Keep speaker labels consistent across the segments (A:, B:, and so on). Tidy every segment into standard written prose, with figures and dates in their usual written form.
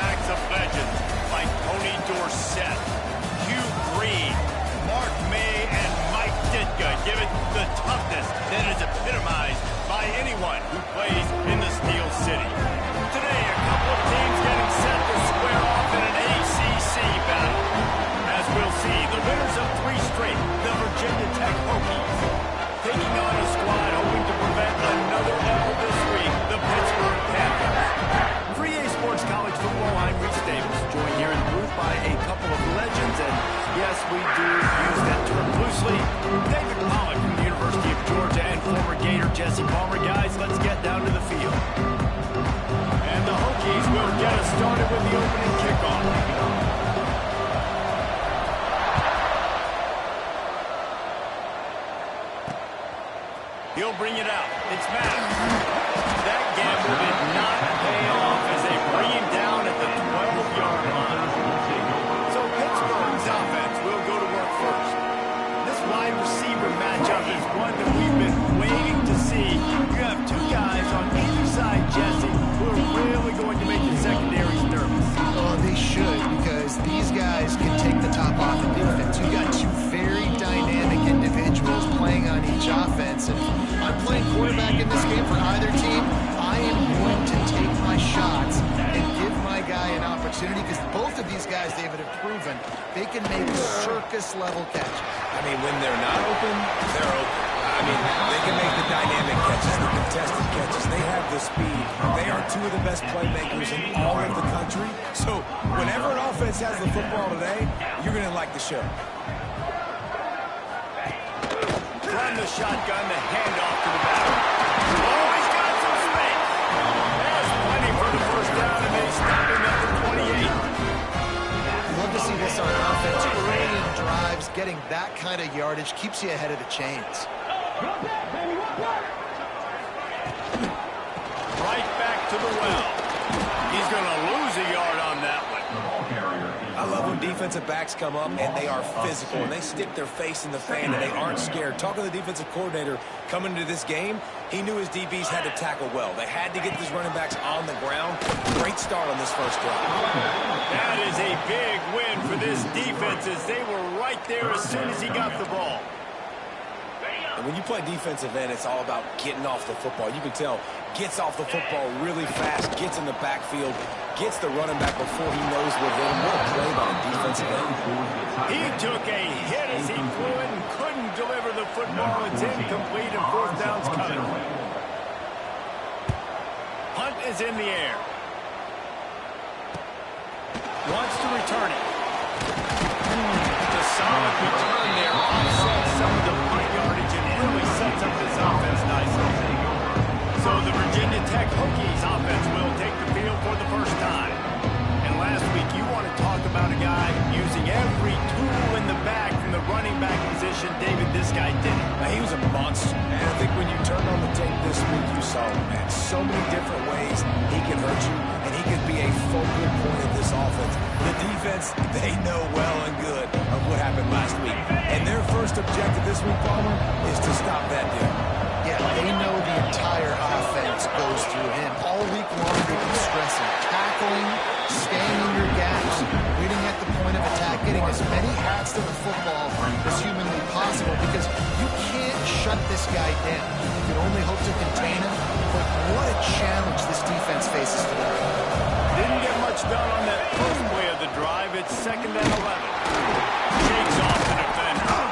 A: backs of legends like Tony Dorsett, Hugh Green, Mark May, and Mike Ditka give it the toughness that is epitomized by anyone who plays in the Steel City. Today, a couple of teams getting set to square off in an ACC battle. As we'll see, the winners of 3 straight, the Virginia Tech Hokies, taking on a squad hoping to prevent another L this week, the Pittsburgh Panthers. For EA Sports College Football, I'm Reese Davis, joined here in the booth by a couple of legends, and yes, we do use that term loosely. David Pollack from the University of Georgia and former Gator Jesse Palmer. Guys, let's get down to the field. And the Hokies will get us started with the opening kickoff. He'll bring it out. It's Maddox. That gamble did not pay off as they bring him down at the 12-yard line. So Pittsburgh's offense will go to work first. This wide receiver matchup is one that we've been waiting to see. You have 2 guys on either side, Jesse, who are really going to make the secondaries nervous.
B: Oh, they should, because these guys can take the top off the defense. You got 2 very dynamic individuals playing on each offense, and I'm playing quarterback in this game for either team. I am going to take my shots and give my guy an opportunity, because both of these guys, David, have proven they can make circus-level catches.
C: I mean, when they're not open, they're open. I mean, they can make the dynamic catches, the contested catches. They have the speed. They are 2 of the best playmakers in all of the country. So whenever an offense has the football today, you're going to like the show.
A: Run the shotgun, the handoff to the back. Oh, he's got some space. There's plenty for the first down, and they stop him at the 28.
B: Love to see this on offense. Early in drives, getting that kind of yardage keeps you ahead of the chains.
A: Right back to the well. He's going to lose a yard on that one.
C: I love when defensive backs come up and they are physical and they stick their face in the fan and they aren't scared. Talking to the defensive coordinator coming into this game, he knew his DBs had to tackle well. They had to get these running backs on the ground. Great start on this first drive.
A: That is a big win for this defense, as they were right there as soon as he got the ball.
C: And when you play defensive end, it's all about getting off the football. You can tell, gets off the football really fast, gets in the backfield, gets the running back before he knows we're there. What a play by the defensive end.
A: He took a hit as he flew it and couldn't deliver the football. It's incomplete, and 4th down's coming. Hunt is in the air. Wants to return it. The solid return there offsets some of the punt yardage and really sets up this offense nicely. So the Virginia Tech Hokies offense will take the field for the first time. And last week, you want to talk about a guy using every tool in the bag from the running back position. David, this guy did it.
C: Now, he was a monster. And I think when you turned on the tape this week, you saw him, man. So many different ways he can hurt you, and he could be a focal point of this offense. The defense, they know well and good of what happened last week. And their first objective this week, Palmer, is to stop that dude.
B: Yeah, they know the entire offense goes through him. All week long, they've been stressing tackling, staying in your gaps, waiting at the point of attack, getting as many hats to the football as humanly possible, because you can't shut this guy down. You can only hope to contain him, but what a challenge this defense faces today.
A: Didn't get much done on that first play of the drive. It's 2nd and 11. Shakes off the defender.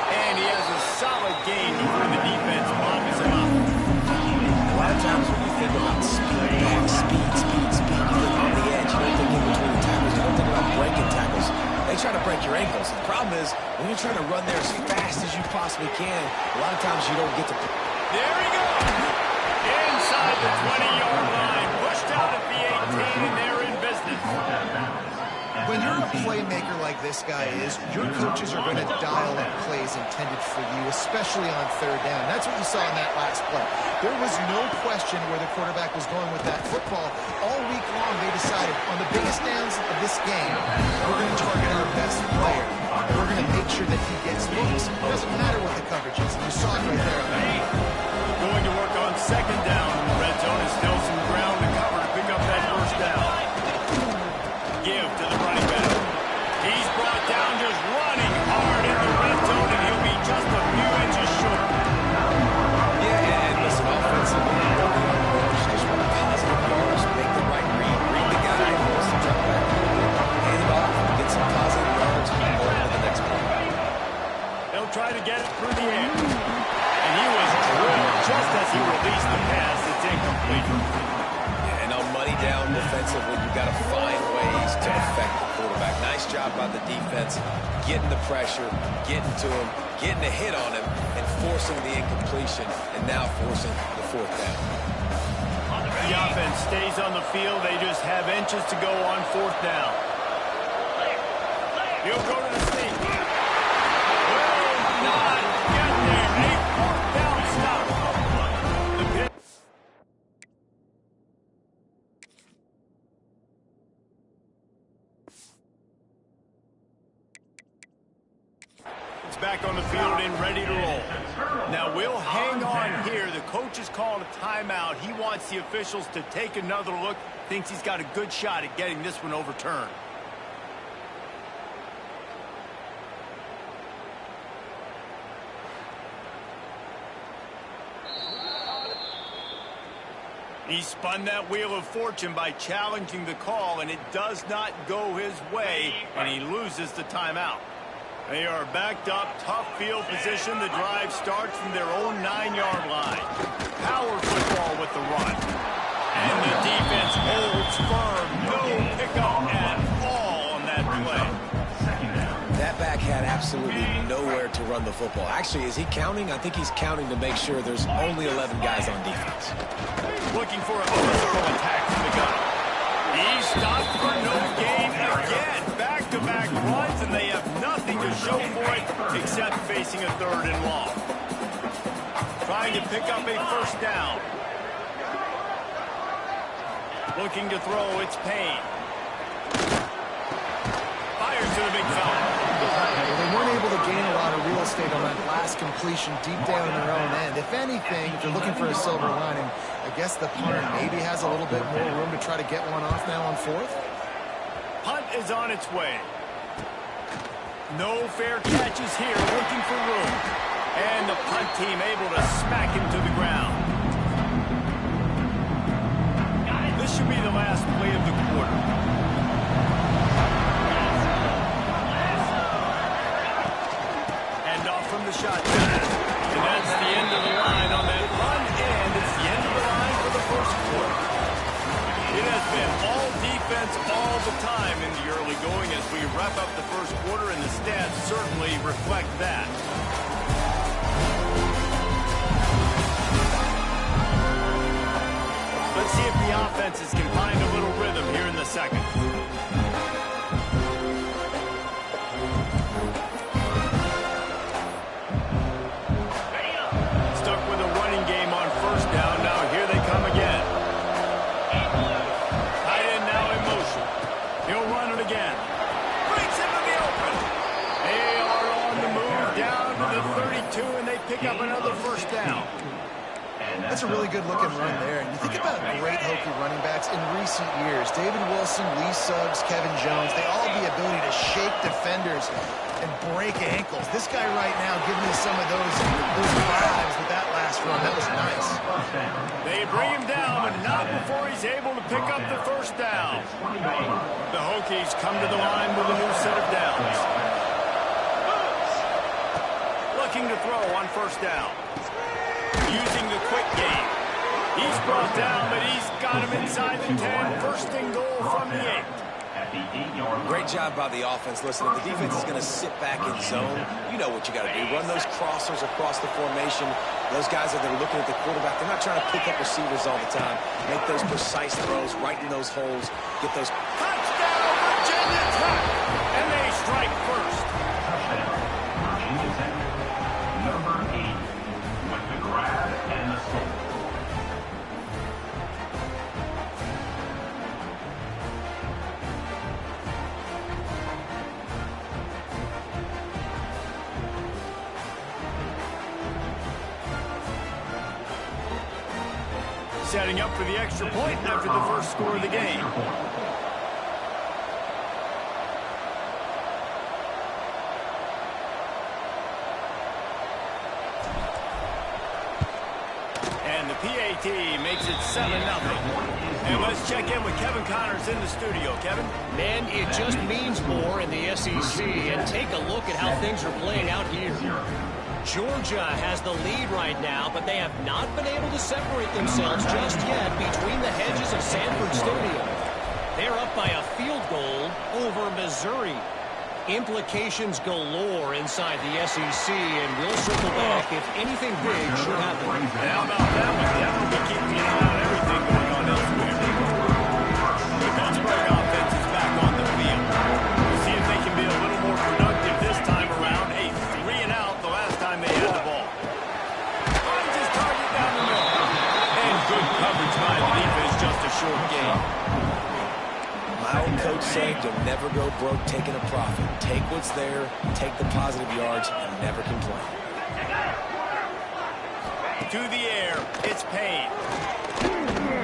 A: And he has a solid gain before the defense bombs him up.
C: A lot of times when you think about speed, you look on the edge. You don't think in between the tackles. You don't think about breaking tackles. They try to break your ankles. The problem is, when you're trying to run there as fast as you possibly can, a lot of times you don't get to...
A: There he goes. Inside the 20-yard line. Pushed out at the 18, and they're in business.
B: When you're a playmaker like this guy is, your coaches are going to dial up plays intended for you, especially on 3rd down. That's what you saw in that last play. There was no question where the quarterback was going with that football. All week long, they decided, on the biggest downs of this game, we're going to target our best player. We're going to make sure that he gets looks. It doesn't matter what the coverage is. You saw it right there.
A: Going to work on 2nd down. Red zone is still some ground to cover to pick up that first down.
C: ways to affect the quarterback. Nice job by the defense, getting the pressure, getting to him, getting a hit on him, and forcing the incompletion, and now forcing the fourth down.
A: The offense stays on the field. They just have inches to go on fourth down. He'll go to the sneak. Will not get there. A fourth down stop. The pit. It's back on the field and ready to roll. Now we'll hang on here. The coach is calling a timeout. He wants the officials to take another look. Thinks he's got a good shot at getting this one overturned. He spun that wheel of fortune by challenging the call, and it does not go his way, and he loses the timeout. They are backed up, tough field position. The drive starts from their own 9-yard line. Power football with the run. And the defense holds firm. No pickup at all on that play.
C: That back had absolutely nowhere to run the football. Actually, is he counting? I think he's counting to make sure there's only 11 guys on defense.
A: Looking for a physical attack from the gun. He stopped for no gain again. Back-to-back runs, and they have nothing to show for it except facing a third and long. Trying to pick up a first down. Looking to throw, it's Payne. Fires to the big fella.
B: They weren't able to gain a lot of real estate on that last completion deep down in their own end. If anything, if you're looking for a silver lining, I guess the punter maybe has a little bit more room to try to get one off now on fourth.
A: Punt is on its way. No fair catches here, looking for room. And the punt team able to smack him to the ground. This should be the last play of the quarter. And off from the shotgun. And that's the end of the line on that run, and it's the end of the line for the first quarter. It has been all defense all the time in the early going as we wrap up the first quarter, and the stats certainly reflect that. Let's see if the offenses can find a little rhythm here in the second. Stuck with a running game on first down. Now here they come again. Tight end now in motion. He'll run it again. Breaks into the open. They are on the move down to the 32, and they pick up another first down.
B: That's a really good-looking run there. And you think about great Hokie running backs in recent years. David Wilson, Lee Suggs, Kevin Jones, they all have the ability to shake defenders and break ankles. This guy right now giving me some of those vibes with that last run. That was nice.
A: They bring him down, but not before he's able to pick up the first down. The Hokies come to the line with a new set of downs. Looking to throw on first down. Using the quick game. He's brought down, but he's got him inside the 10. First and goal from the 8.
C: Great job by the offense. Listen, if the defense is going to sit back in zone, you know what you got to do. Run those crossers across the formation. Those guys that are looking at the quarterback, they're not trying to pick up receivers all the time. Make those precise throws right in those holes. Get those.
A: Touchdown, Virginia Tech! And they strike first.
D: Virginia Tech, number 8, with the grab and the score.
A: Setting up for the extra point after the first score of the game. And the PAT makes it 7-0. And let's check in with Kevin Connors in the studio. Kevin?
E: Man, it just means more in the SEC. And take a look at how things are playing out here. Georgia has the lead right now, but they have not been able to separate themselves just yet between the hedges of Sanford Stadium. They're up by a field goal Missouri. Implications galore inside the SEC, and we'll circle back if anything big should happen.
A: How about that one? That will be keeping an eye on everything going on elsewhere. The Pittsburgh offense is back on the field. We'll see if they can be a little more productive this time around. A 3-and-out the last time they had the ball. Finds his target down the middle. And good coverage by the defense, just a short game.
C: My old coach said you'll never go broke taking a profit. Take what's there, take the positive yards, and never complain.
A: To the air, it's Payne.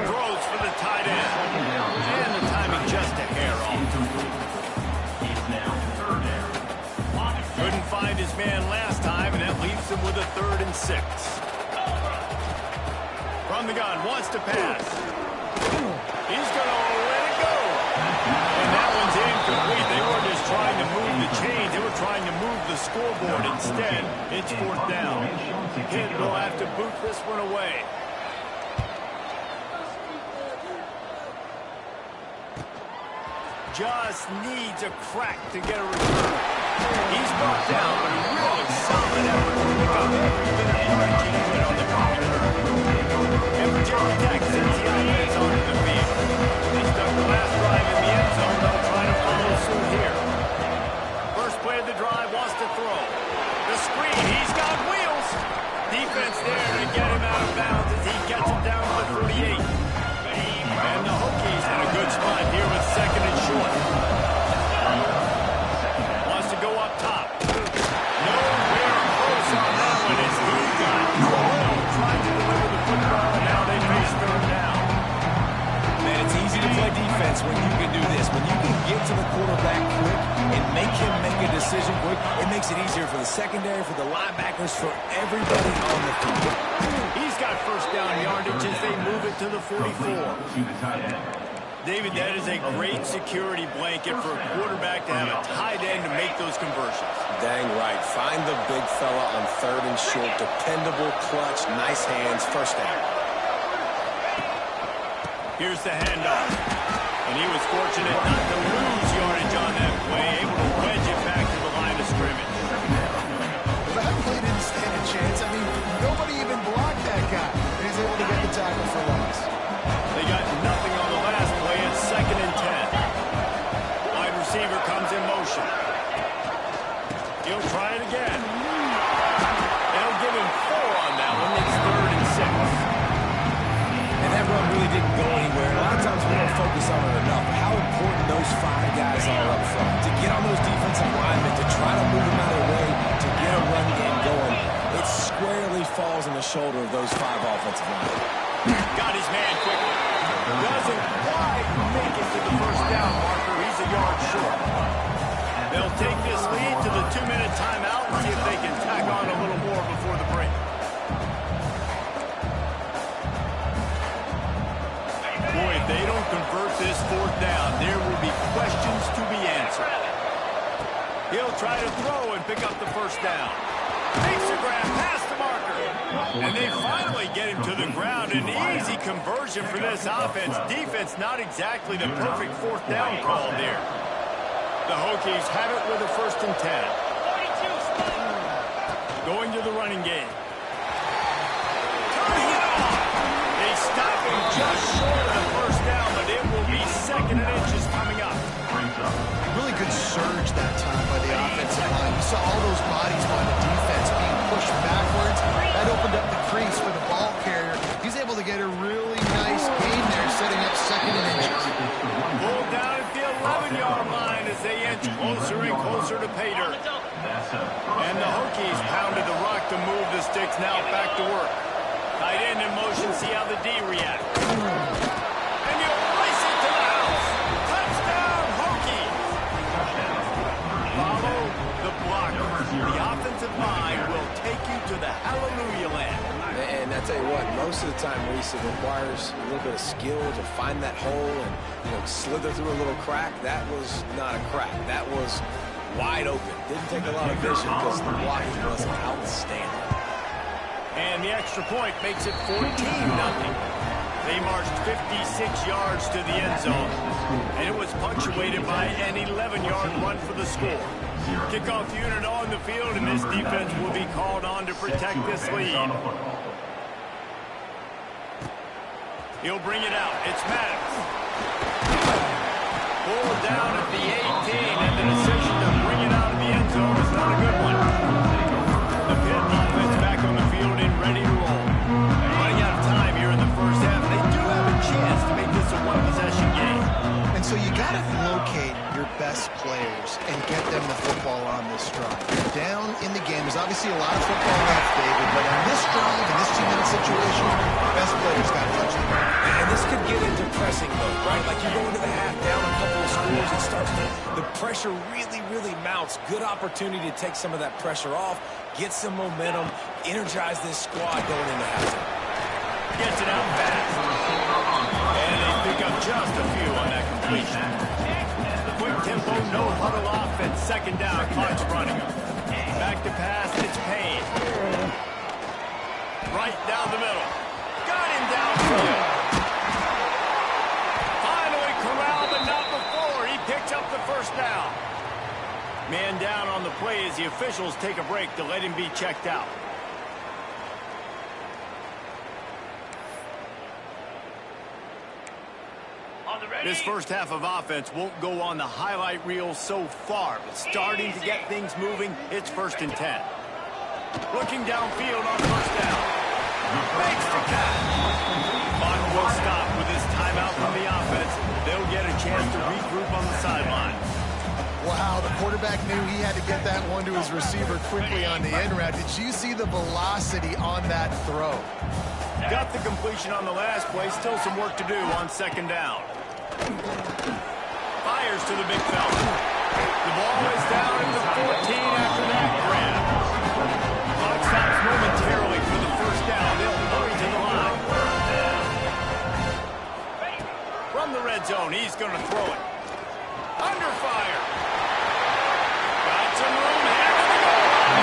A: Throws for the tight end. And the timing just a hair off. Couldn't find his man last time, and that leaves him with a 3rd and 6. From the gun, wants to pass. He's going to let it go. And that one's incomplete. They weren't just trying to move the chains. They were trying to move the scoreboard. Instead, it's 4th down. Pitt will have to boot this one away. Just needs a crack to get a return. He's brought down, but a really solid effort to pick up every bit of yardage he can on the perimeter. And Virginia Tech sends the offense onto the field. They stuck the last drive in the end zone. They'll try to follow suit here. First play of the drive, wants to throw. The screen, he's got wheels. Defense there to get him out of bounds as he gets him down to the 38. And the Hokies in a good spot here with 2nd and short. Wants to go up top. Nowhere close on that one as he got trying to deliver the football, and now they face 3rd down.
C: Man, it's easy to play defense when you can do this. When you can get to the quarterback quick and make him make a decision quick, it makes it easier for the secondary, for the linebackers, for everybody on the field.
A: He's got 1st down yardage as they move it to the 44. David, that is a great security blanket for a quarterback to have a tight end to make those conversions.
C: Dang right. Find the big fella on 3rd and short. Dependable, clutch, nice hands, 1st down.
A: Here's the handoff. And he was fortunate not to lose yardage on that play, able to wedge it back to the line of scrimmage.
B: Well, that play didn't stand a chance. I mean, nobody even blocked that guy. And he's able to get the tackle for loss.
A: They got nothing on the last play. It's 2nd and 10. Wide receiver comes in motion. He'll try it again. They'll give him 4 on that one. It's 3rd and 6.
C: And that run really didn't go anywhere. A lot of times we don't focus on it enough. How important those 5 guys are up front. To get on those defensive linemen, to try to move them out of the way, to get a run game going, it squarely falls on the shoulder of those 5 offensive linemen.
A: Got his man quickly. Doesn't quite make it to the 1st down marker. He's a yard short. They'll take this lead to the 2-minute timeout and see if they can tack on a little more before the break. Boy, if they don't convert this 4th down, there will be questions to be answered. He'll try to throw and pick up the 1st down. Makes a grab past the marker. And they finally get him to the ground. An easy conversion for this offense. Defense not exactly the perfect 4th down call there. The Hokies have it with a 1st and 10. Going to the running game. Turning it off. They stop him just short of the 1st down, but it will be 2nd and inches coming up.
B: Really good surge that time by the offensive line. You saw all those bodies by the defense being pushed backwards. That opened up the crease for the ball carrier. He's able to get a really nice gain there, setting up 2nd and inches.
A: Pulled down at the 11-yard line as they inch closer and closer to pay dirt. And the Hokies pounded the rock to move the sticks. Now back to work. Tight end in motion, see how the D reacts. And he'll place it to the house. Touchdown, Hokies. Follow the blockers. The offensive line will take you to the hallelujah land.
C: And I tell you what, most of the time, Reese, it requires a little bit of skill to find that hole and, slither through a little crack. That was not a crack. That was wide open. Didn't take a lot of vision because the blocking was outstanding.
A: And the extra point makes it 14-0. They marched 56 yards to the end zone. And it was punctuated by an 11-yard run for the score. Kickoff unit on the field, and this defense will be called on to protect this lead. He'll bring it out. It's Maddox. Pulled down at the 18, and the decision to bring it out of the end zone is not a good one. The Pitt offense back on the field and ready to roll. Running out of time here in the first half. They do have a chance to make this a one-possession game.
B: And so you got to locate your best players and get them the football on this drive. You're down in the game. There's obviously a lot of football left, David, but on this drive, in this 2-minute situation, best players got to touch the ball.
C: And this could get into pressing mode, right? Like you go into the half down a couple of scores, it starts to, the pressure really mounts. Good opportunity to take some of that pressure off, get some momentum, energize this squad going into halftime.
A: Gets it out fast. And they pick up just a few on that completion. Quick tempo, no huddle offense. Second down, clock's running. Back to pass, it's Payne. Right down the middle. Got him downfield. Finally corralled, but not before. He picks up the first down. Man down on the play as the officials take a break to let him be checked out. This first half of offense won't go on the highlight reel so far, but starting to get things moving, it's 1st and 10. Looking downfield on first down. Makes the catch. Clock will stop with this timeout from the offense. They'll get a chance to regroup on the sideline.
B: Wow, the quarterback knew he had to get that one to his receiver quickly on the end route. Did you see the velocity on that throw?
A: Got the completion on the last play. Still some work to do on second down. Fires to the big fella. The ball is down at the 14 after that grab. Clock stops momentarily for the first down. They'll hurry to the line. From the red zone, he's going to throw it. Under fire. Got some room here to the goal line.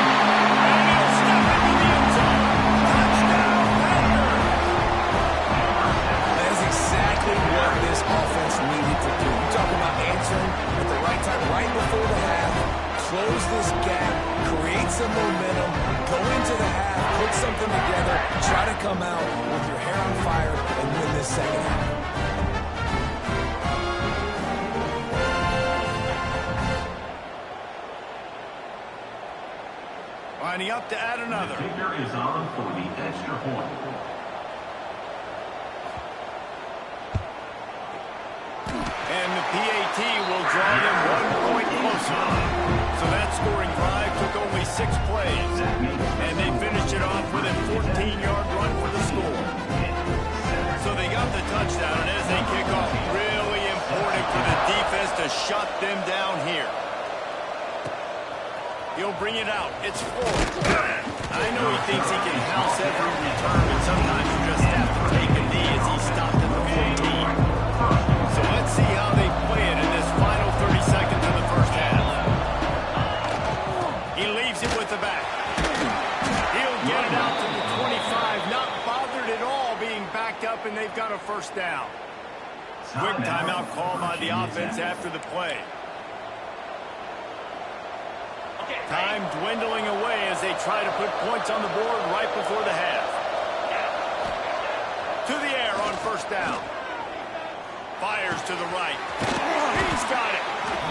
A: And he'll step into the end zone. Touchdown, Packers.
C: That is exactly what this offense needed to do. You talk about answering at the right time, right before the half, close this gap, create some momentum, go into the half, put something together, try to come out with your hair on fire and win this second half.
A: Lining up to add another.
D: The kicker is on for the extra point.
A: And the PAT will draw them 1 point closer. So that scoring drive took only 6 plays. And they finished it off with a 14-yard run for the score. So they got the touchdown, and as they kick off, really important for the defense to shut them down here. He'll bring it out. It's Ford. I know he thinks he can house every return, but sometimes you just have to take a knee as he stopped at the 14. So let's see how they play it in this final 30 seconds of the first half. He leaves it with the back. He'll get it out to the 25, not bothered at all being backed up, and they've got a first down. Quick timeout call by the offense after the play. Time dwindling away as they try to put points on the board right before the half. To the air on first down. Fires to the right. He's got it.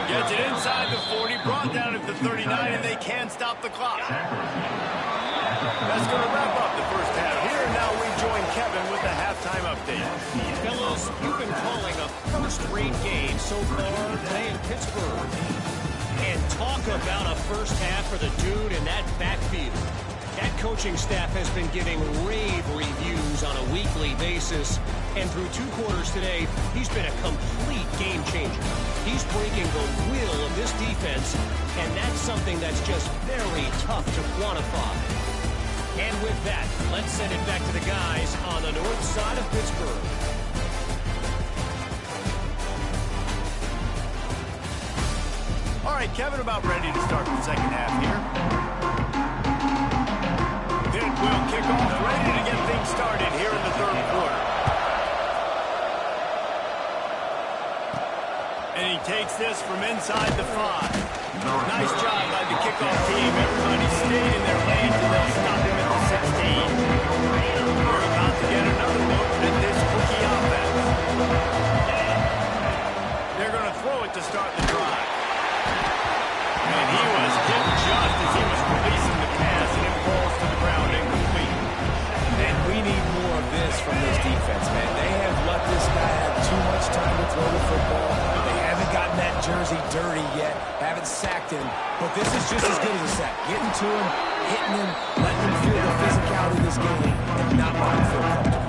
A: Gets it inside the 40, brought down at the 39, and they can't stop the clock. That's going to wrap up the first half. Here now we join Kevin with the halftime update.
E: Fellows, you've been calling a first-rate game so far today in Pittsburgh. And talk about a first half for the dude in that backfield. That coaching staff has been giving rave reviews on a weekly basis. And through 2 quarters today, he's been a complete game changer. He's breaking the will of this defense, and that's something that's just very tough to quantify. And with that, let's send it back to the guys on the north side of Pittsburgh.
A: All right, Kevin, about ready to start the second half here. Pitt will kick off, ready to get things started here in the third quarter. takes this from inside the 5. Nice job by the kickoff team. Everybody stayed in their lanes, and they'll stop him at the 16. We're about to get another look at this rookie offense. They're going to throw it to start the drive. And he was hit just as he was releasing the pass, and it falls to the ground incomplete.
C: And we need more of this from this defense, man. They have let this guy have too much time to throw the football. They haven't gotten that jersey dirty yet, haven't sacked him, but this is just as good as a sack. Getting to him, hitting him, letting him feel the physicality of this game, and not letting him feel comfortable.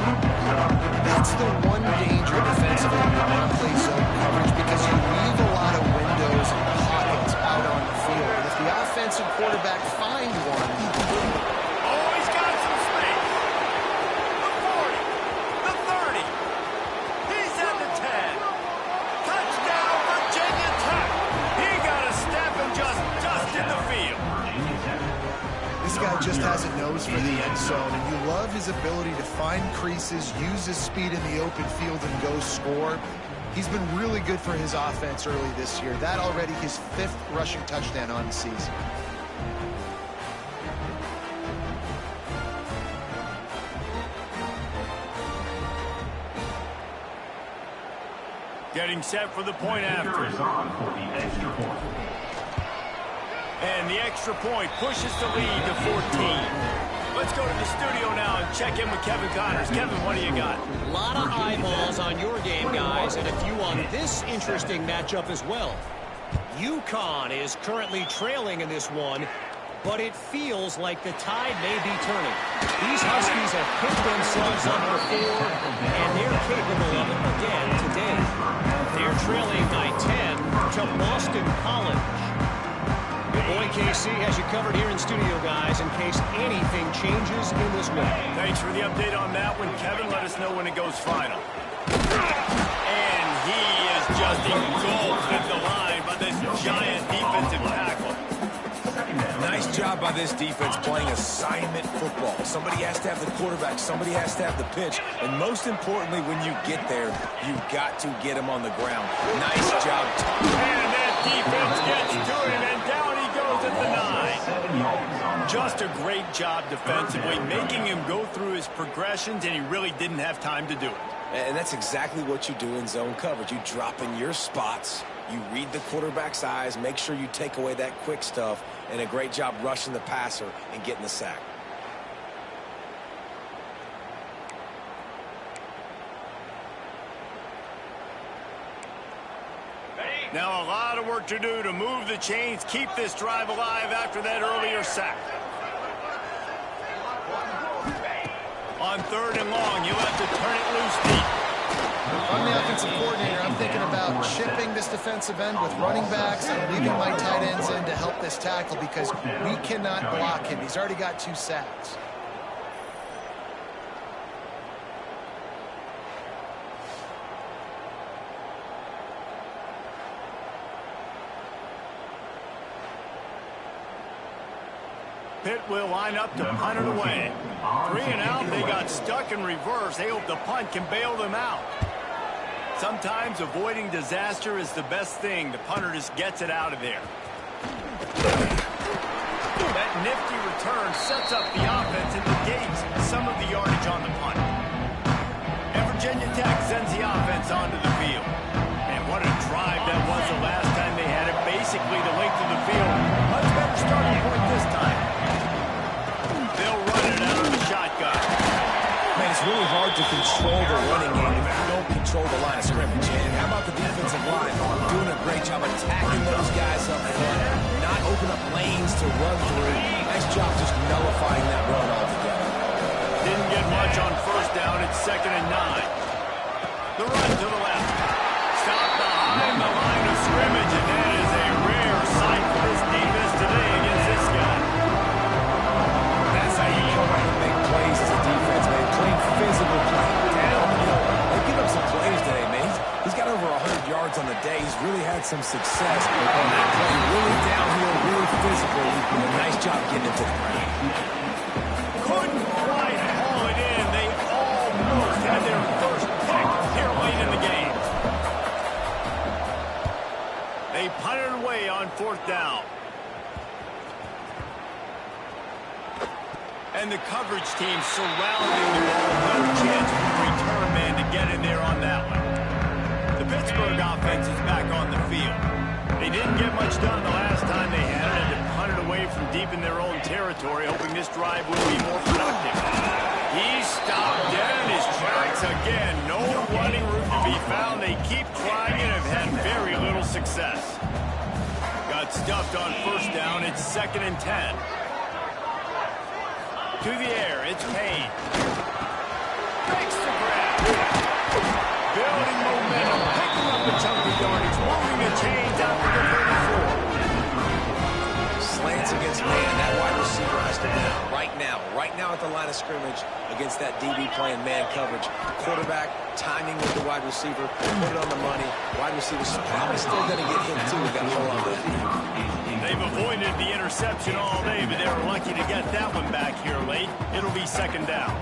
B: That's the one danger defensively when you want to play zone coverage, because you leave a lot of windows and pockets out on the field. And if the offensive quarterback finds one,
A: Oh, he's got some space. The 40, the 30. He's at the 10. Touchdown, Virginia Tech. He got a step and just dusted the field.
B: this guy just has a nose for the end zone, and you love his ability to find creases, use his speed in the open field, and go score. He's been really good for his offense early this year. That already his 5th rushing touchdown on the season.
A: Getting set for the point after.
D: Is on for the extra point.
A: And the extra point pushes the lead to 14. Let's go to the studio now and check in with Kevin Connors. Kevin, what do you got?
E: A lot of eyeballs on your game, guys, and a few on this interesting matchup as well. UConn is currently trailing in this one, but it feels like the tide may be turning. These Huskies have picked themselves up before, and they're capable of it again today. They're trailing by 10 to Boston College. Your boy KC has you covered here in studio, guys, in case anything changes in this one.
A: Thanks for the update on that one, Kevin. Let us know when it goes final. And he is just engulfed at the line by this giant defensive tackle.
C: Nice job by this defense playing assignment football. Somebody has to have the quarterback, somebody has to have the pitch, and most importantly, when you get there, you've got to get him on the ground. Nice job.
A: And that defense gets to him, and down he goes at the 9. Just a great job defensively, making him go through his progressions, and he really didn't have time to do it.
C: And that's exactly what you do in zone coverage. You drop in your spots, you read the quarterback's eyes, make sure you take away that quick stuff, and a great job rushing the passer and getting the sack.
A: Now a lot of work to do to move the chains, keep this drive alive after that earlier sack. On 3rd and long, you'll have to turn it loose deep.
B: If I'm the offensive coordinator, I'm thinking about chipping this defensive end with running backs and leaving my tight ends in to help this tackle, because we cannot block him. He's already got 2 sacks.
A: Pitt will line up to punt it away. 3 and out, they got stuck in reverse. They hope the punt can bail them out. Sometimes avoiding disaster is the best thing. The punter just gets it out of there. That nifty return sets up the offense and negates some of the yardage on the punt. And Virginia Tech sends the offense onto the field. And what a drive that was the last time they had it, basically the length of the field. Much better starting point this time. They'll run it out of the shotgun.
C: Man, it's really hard to control the running game if you don't control the line of scrimmage. And how about the defensive line doing a great job attacking those guys up front, not open up lanes to run through. Nice job just nullifying that run altogether.
A: Didn't get much on 1st down. It's 2nd and 9. The run to the left. Stop behind the line of scrimmage, and that is a rare sight for this defense today against this guy.
C: That's how you come out and make plays as a defense, man. Playing physical, playing downhill. They give up some plays today, man. He's got over 100 yards on the day. He's really had some success on that play. Really downhill, really physical. And a nice job getting it to the ground.
A: Couldn't quite haul it in. They almost had their first pick here late in the game. They punted away on 4th down. And the coverage team surrounding the ball. No chance for the return man to get in there on that one. The Pittsburgh offense is back on the field. They didn't get much done the last time they had it, and they punted away from deep in their own territory, hoping this drive would be more productive. He stopped dead in his tracks again. No running room to be found. They keep trying and have had very little success. Got stuffed on 1st down. It's 2nd and 10. To the air, it's Payne. Makes the grab. Building momentum, picking up a chunk of yardage, moving the chains out to the 34.
C: Slants against man. That wide receiver has to win right now at the line of scrimmage against that DB playing man coverage. Quarterback timing with the wide receiver, put it on the money. Wide receiver's probably still going to get hit too. We got to hold on to that.
A: They've avoided the interception all day, but they were lucky to get that one back here late. It'll be 2nd down.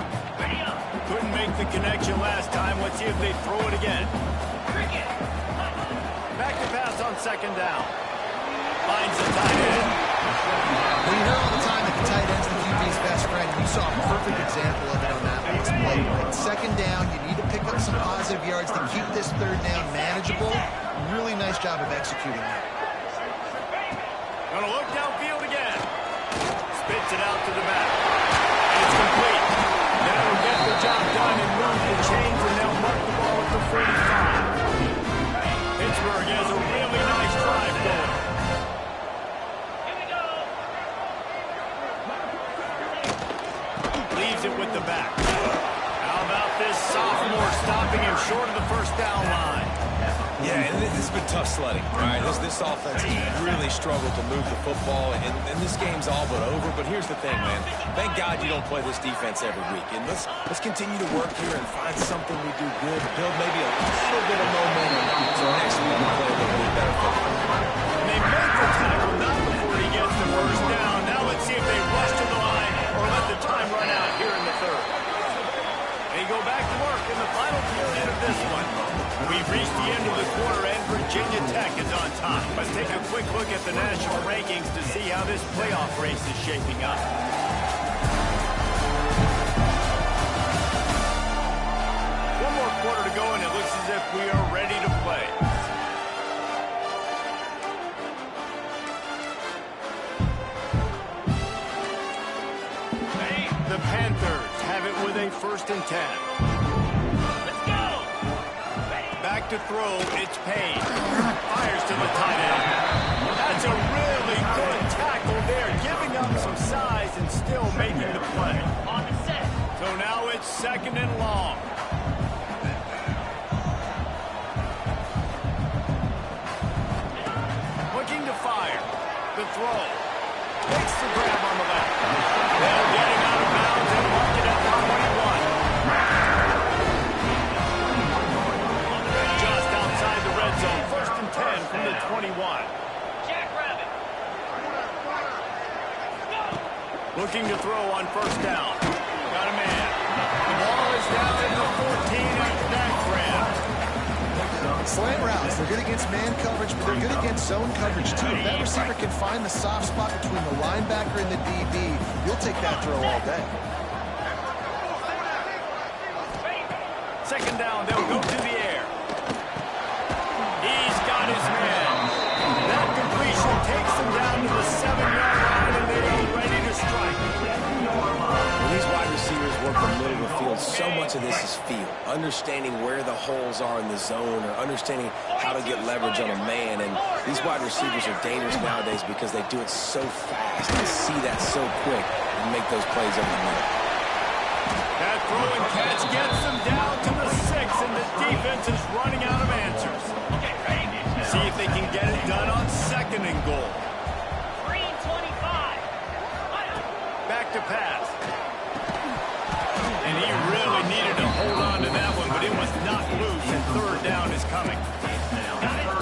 A: Couldn't make the connection last time. Let's see if they throw it again. Back to pass on 2nd down. Finds the tight end.
B: Well, you hear all the time that the tight end's the QB's best friend. You saw a perfect example of it on that last play. Right? 2nd down, you need to pick up some positive yards to keep this 3rd down manageable. Really nice job of executing that.
A: Gonna look downfield again. Spits it out to the back. And it's complete. That'll get the job done and move the chains, and they'll mark the ball at the 45. Pittsburgh has a really nice drive going. Leaves it with the back. How about this sophomore stopping him short of the 1st down line?
C: Yeah, and this has been tough sledding, right? This offense has really struggled to move the football, and this game's all but over. But here's the thing, man. Thank God you don't play this defense every week. And let's continue to work here and find something we do good, build maybe a little bit of momentum so next week we play a little bit better football.
A: And they make the tackle not before he gets the 1st down. Now let's see if they rush to the line or let the time run out here in the 3rd. They go back to work in the final period of this one. We've reached the end of the quarter, and Virginia Tech is on top. Let's take a quick look at the national rankings to see how this playoff race is shaping up. One more quarter to go, and it looks as if we are ready to play. The Panthers have it with a 1st and 10. Back to throw, it's Payne. Fires to the tight end. That's a really good tackle there, giving up some size and still making the play. On the set. So now it's 2nd and long. Looking to fire. The throw. Makes the grab on the left. They'll get him out of bounds and mark it at the 21. Zone, 1st and 10 from the 21. Looking to throw on 1st down. Got a man. The ball is down at the 14 after that grab.
B: Slant routes, they're good against man coverage, but they're good against zone coverage too. If that receiver can find the soft spot between the linebacker and the DB, you'll take that throw all day.
A: 2nd down, they'll go to the air. He's got his man. That completion takes him down to the 7-yard line, and they are ready to strike.
C: When these wide receivers work the middle of the field, so much of this is feel. Understanding where the holes are in the zone, or understanding how to get leverage on a man. And these wide receivers are dangerous nowadays because they do it so fast. They see that so quick and make those plays over the middle.
A: That throw and catch gets them down to the 6, and the defense is running out of answers. See if they can get it done on 2nd and goal.
F: Green 25.
A: Back to pass. And he really needed to hold on to that one, but it was not loose, and 3rd down is coming.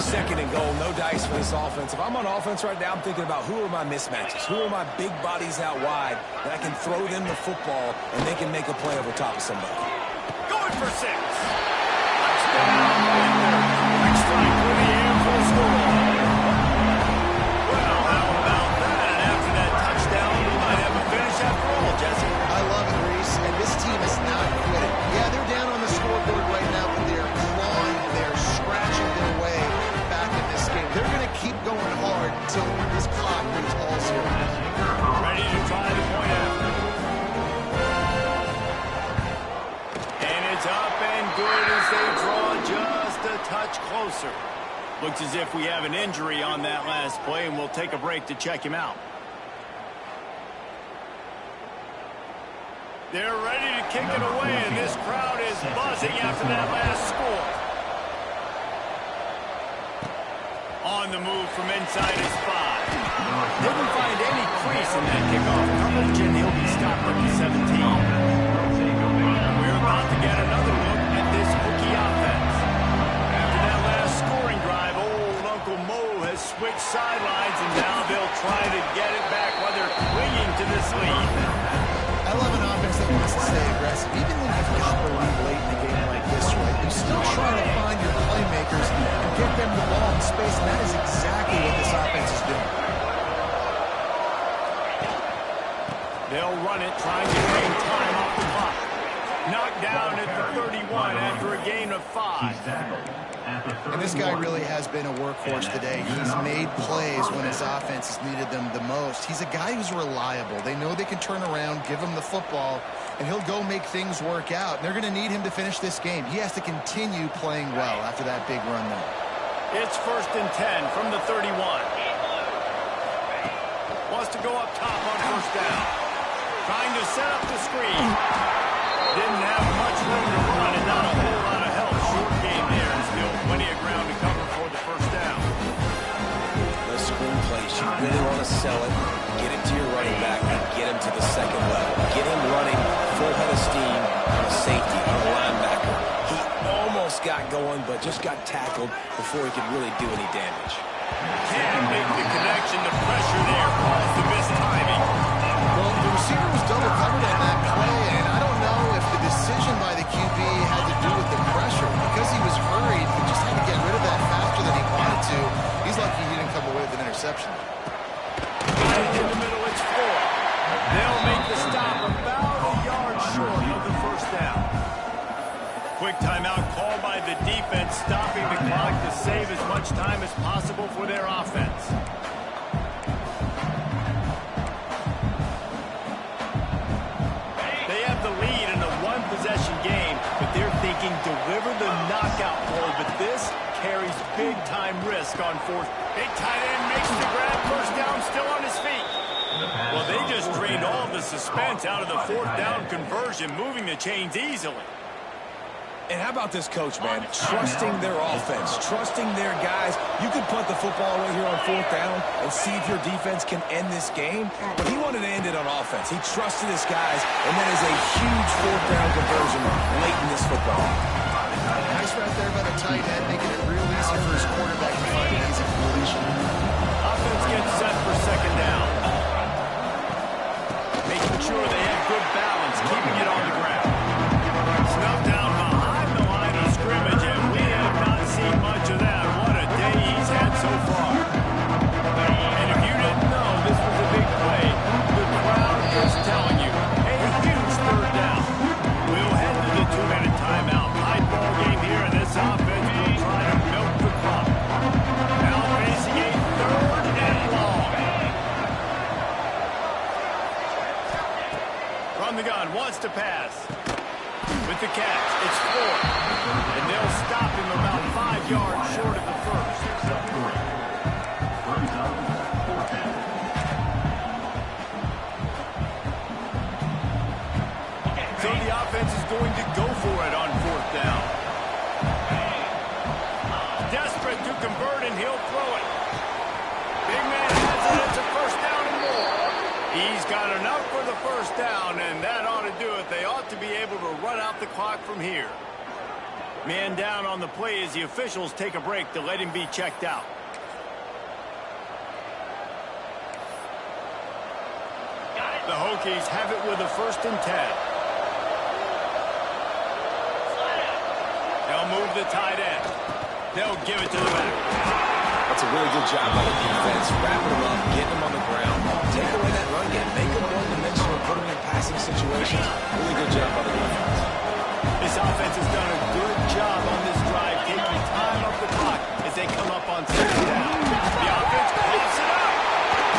C: 2nd and goal, no dice for this offense. If I'm on offense right now, I'm thinking about who are my mismatches, who are my big bodies out wide that I can throw them the football and they can make a play over top of somebody.
A: Going for 6. Touchdown. Quick strike for the air for the score. they draw just a touch closer. Looks as if we have an injury on that last play, and we'll take a break to check him out. They're ready to kick it away, and this crowd is buzzing after that last score. On the move from inside his 5. Didn't find any crease in that kickoff coverage, and he'll be stopped at the 17. We're about to get another look at this Hokie offense. After that last scoring drive, old Uncle Mo has switched sidelines, and now they'll try to get it back while they're clinging to this lead.
B: I love an offense that wants to stay aggressive. Even when you've got the lead late in a game like this, right, you still try to find your playmakers and get them the ball in space, and that is exactly what this offense is doing.
A: They'll run it, trying to gain time off the clock. Knocked down at the 31 after a gain of 5.
B: And this guy really has been a workhorse today. He's made plays when his offense has needed them the most. He's a guy who's reliable. They know they can turn around, give him the football, and he'll go make things work out. And they're going to need him to finish this game. He has to continue playing well after that big run there.
A: It's 1st and 10 from the 31. Wants to go up top on 1st down. Trying to set up the screen. Didn't have much room to run and not a whole lot of help. Short game there and still plenty of ground to cover for the 1st down.
C: Those screen plays, you really want to sell it, get it to your running back, and get him to the 2nd level. Get him running full head of steam on a safety, on a linebacker. He almost got going, but just got tackled before he could really do any damage.
A: Can't make the connection. The pressure there caused the missed timing.
B: Well, the receiver was double covered on that play, and I don't know if the decision by the QB had to do with the pressure. Because he was hurried, he just had to get rid of that faster than he wanted to. He's lucky he didn't come away with an interception.
A: Right in the middle, it's 4. They'll make the stop about a yard short of the 1st down. Quick timeout called by the defense, stopping the clock to save as much time as possible for their offense. They have the lead in a one-possession game, but they're thinking deliver the knockout blow, but this carries big-time risk on 4th. Big tight end makes the grab, 1st down, still on his feet. Well, they just drained all the suspense out of the 4th down conversion, moving the chains easily.
C: And how about this coach, man? Trusting their offense, trusting their guys. You can punt the football away here on 4th down and see if your defense can end this game. But he wanted to end it on offense. He trusted his guys, and that is a huge 4th down conversion late in this football.
B: Nice route there by the tight end, making it real easy for his quarterback to find an easy completion.
A: Offense gets set for 2nd down. Making sure they have good balance, keeping it on the ground. Snuffed down behind the line of scrimmage, and we have not seen much of that. What a day he's had so far. And if you didn't know this was a big play, the crowd is telling you, a huge 3rd down. We'll head to the 2-minute timeout. High ball game here, and this offense will try to milk the clock. Now facing a 3rd and long. From the gun, wants to pass. With the catch, it's 4. And they'll stop him about 5 yards short of the 1st. So the offense is going to go for it on 4th down. Desperate to convert, and he'll throw it. Big man has it. It's a 1st down and more. He's got enough for the 1st down, and that ought to do it. They ought to be able to run out the clock from here. Man down on the play as the officials take a break to let him be checked out. The Hokies have it with a 1st and 10. They'll move the tight end. They'll give it to the back.
C: That's a really good job by the defense. Wrapping him up, getting him on the ground. Take away that run game. Make him one-dimensional, put him in passing situations. Really good job by the defense.
A: This offense has done a good job on this drive, taking time off the clock as they come up on 2nd down. The offense pops it up.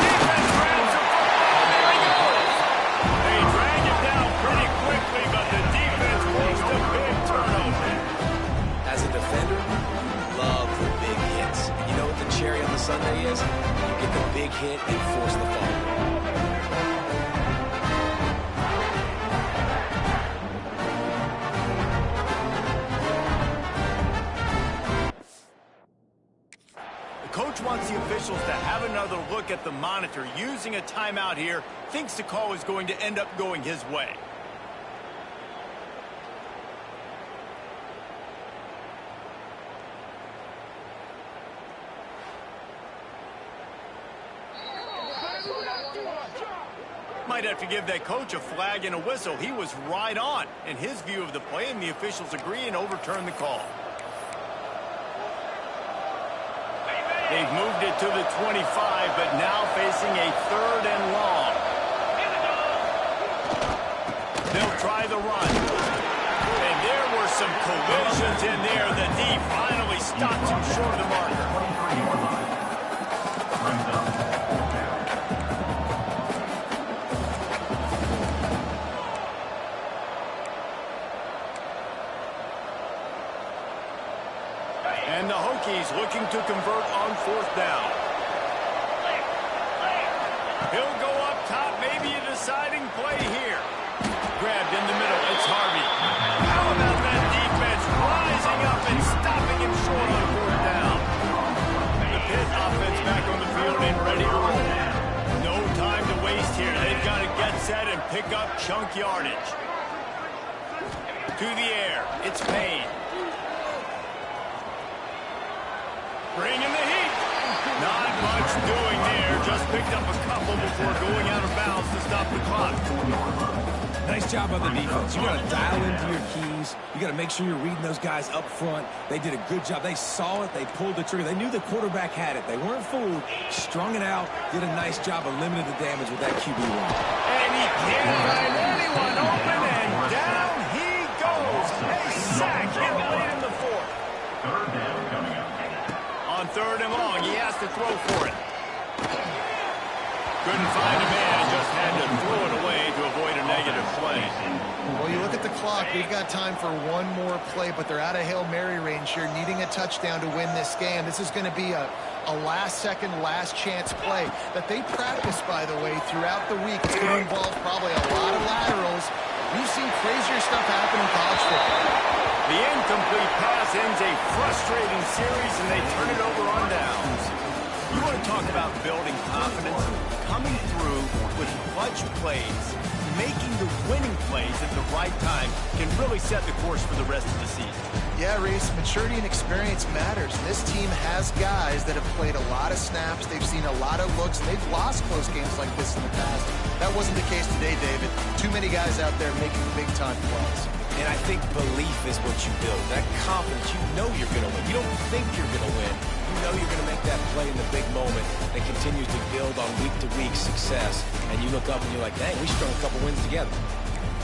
A: Defense grabs the football. There he goes. They drag him down pretty quickly, but the defense forced a big turnover.
C: areas, you get the big hit and force the fumble.
A: Coach wants the officials to have another look at the monitor. Using a timeout here, thinks the call is going to end up going his way. Might have to give that coach a flag and a whistle. He was right on in his view of the play, and the officials agree and overturn the call. They've moved it to the 25, but now facing a 3rd and long. They'll try the run. And there were some collisions in there. The D finally stops him short of the marker. And the Hokies looking to convert on 4th down. He'll go up top, maybe a deciding play here. Grabbed in the middle, it's Harvey. How about that defense rising up and stopping him short on 4th down? The Pitt offense back on the field and ready to roll. No time to waste here. They've got to get set and pick up chunk yardage. To the air, it's Payne. Bringing the heat. Not much doing there. Just picked up a couple before going out of bounds to stop the clock.
C: Nice job on the defense. You got to dial into your keys. You got to make sure you're reading those guys up front. They did a good job. They saw it. They pulled the trigger. They knew the quarterback had it. They weren't fooled. Strung it out. Did a nice job of limiting the damage with that QB run.
A: And he can't find anyone open, and down he goes. A sack hit late in the 4th.
D: 3rd down coming up.
A: On 3rd and long, he has to throw for it. Couldn't find a man, just had to throw it away to avoid a negative play.
B: Well, you look at the clock, we've got time for one more play, but they're out of Hail Mary range here, needing a touchdown to win this game. This is going to be a last-second, last-chance play that they practice, by the way, throughout the week. It's going to involve probably a lot of laterals. We've seen crazier stuff happen in college football.
A: The incomplete pass ends a frustrating series, and they turn it over on downs. You want to talk about building confidence? Coming through with clutch plays, making the winning plays at the right time can really set the course for the rest of the season.
B: Yeah, Reese, maturity and experience matters. And this team has guys that have played a lot of snaps. They've seen a lot of looks. They've lost close games like this in the past. That wasn't the case today, David. Too many guys out there making big-time plays.
C: And I think belief is what you build. That confidence, you know you're going to win. You don't think you're going to win. You know you're going to make that play in the big moment that continues to build on week-to-week success. And you look up and you're like, dang, we strung a couple wins together.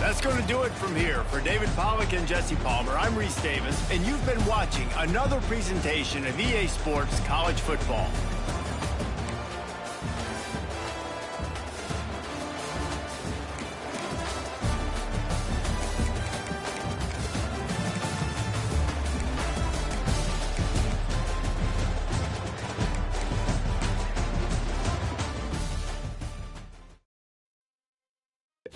A: That's going to do it from here. For David Pollack and Jesse Palmer, I'm Reese Davis, and you've been watching another presentation of EA Sports College Football.